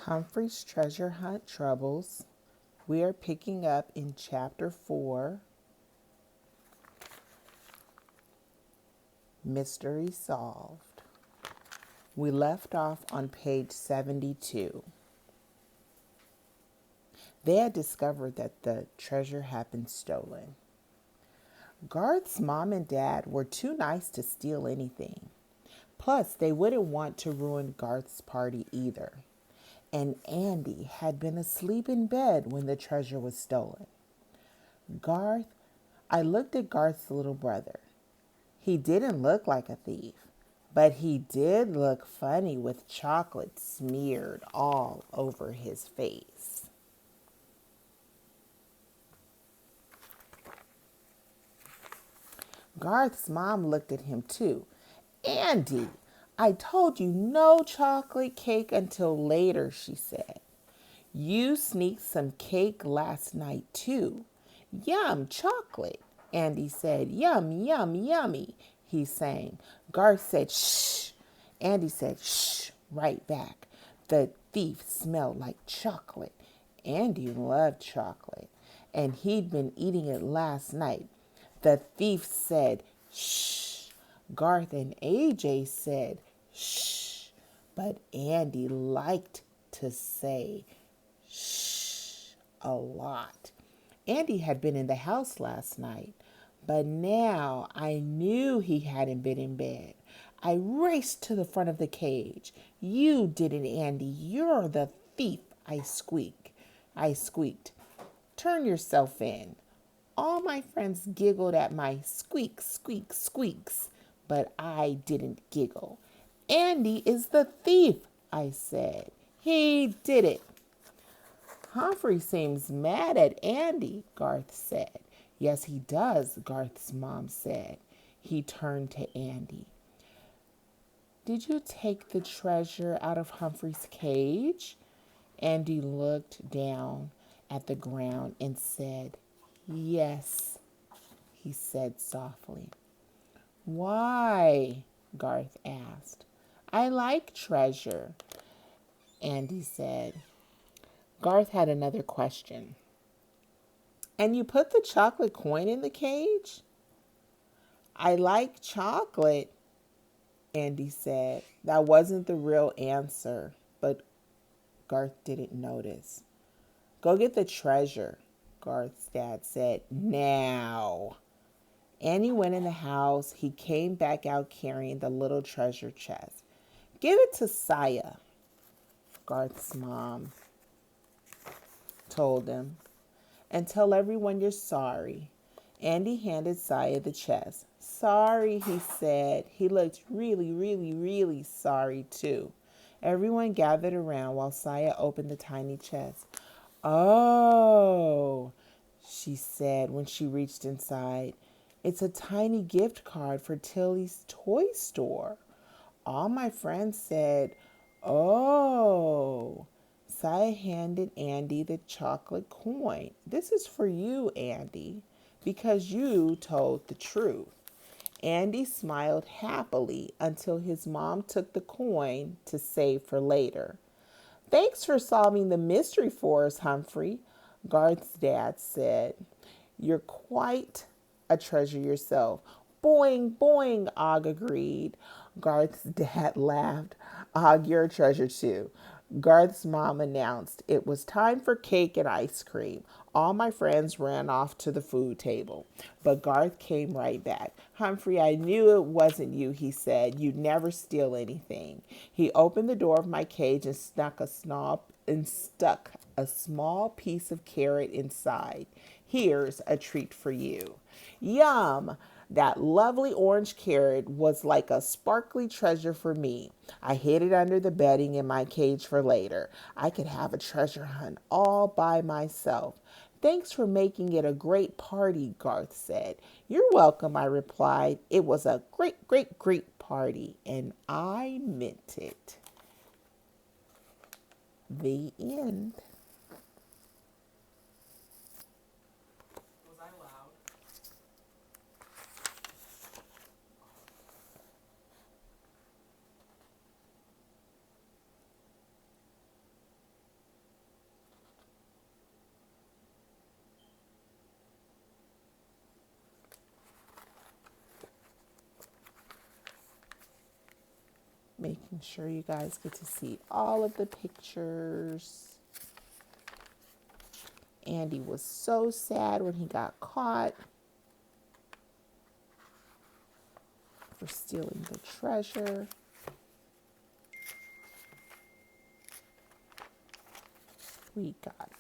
Humphrey's treasure hunt troubles. We are picking up in chapter 4, Mystery Solved. We left off on page 72. They had discovered that the treasure had been stolen. Garth's mom and dad were too nice to steal anything. Plus, they wouldn't want to ruin Garth's party either. And Andy had been asleep in bed when the treasure was stolen. I looked at Garth's little brother. He didn't look like a thief, but he did look funny with chocolate smeared all over his face. Garth's mom looked at him too. Andy, I told you no chocolate cake until later, she said. You sneaked some cake last night too. Yum, chocolate. Andy said, yum, yum, yummy, he sang. Garth said, shh. Andy said, shh, right back. The thief smelled like chocolate. Andy loved chocolate, and he'd been eating it last night. The thief said, shh. Garth and AJ said, shh. But Andy liked to say, shh, a lot. Andy had been in the house last night, but now I knew he hadn't been in bed. I raced to the front of the cage. You did it, Andy. You're the thief, I squeaked. Turn yourself in. All my friends giggled at my squeak, squeak, squeaks, but I didn't giggle. Andy is the thief, I said. He did it. Humphrey seems mad at Andy, Garth said. Yes, he does, Garth's mom said. He turned to Andy. Did you take the treasure out of Humphrey's cage? Andy looked down at the ground and said, yes, he said softly. Why? Garth asked. I like treasure, Andy said. Garth had another question. And you put the chocolate coin in the cage? I like chocolate, Andy said. That wasn't the real answer, but Garth didn't notice. Go get the treasure, Garth's dad said. Now. Andy went in the house. He came back out carrying the little treasure chest. Give it to Saya, Garth's mom told him. And tell everyone you're sorry. Andy handed Saya the chest. Sorry, he said. He looked really, really, really sorry too. Everyone gathered around while Saya opened the tiny chest. Oh, she said when she reached inside. It's a tiny gift card for Tilly's toy store. All my friends said, oh. Saya handed Andy the chocolate coin. This is for you, Andy, because you told the truth. Andy smiled happily until his mom took the coin to save for later. Thanks for solving the mystery for us, Humphrey, Garth's dad said. You're quite a treasure yourself. Boing, boing, Og agreed. Garth's dad laughed. Og, you're a treasure too. Garth's mom announced it was time for cake and ice cream. All my friends ran off to the food table, but Garth came right back. Humphrey, I knew it wasn't you, he said. You'd never steal anything. He opened the door of my cage and stuck a small piece of carrot inside. Here's a treat for you. Yum! That lovely orange carrot was like a sparkly treasure for me. I hid it under the bedding in my cage for later. I could have a treasure hunt all by myself. Thanks for making it a great party, Garth said. You're welcome, I replied. It was a great, great, great party, and I meant it. The end. Making sure you guys get to see all of the pictures. Andy was so sad when he got caught for stealing the treasure. We got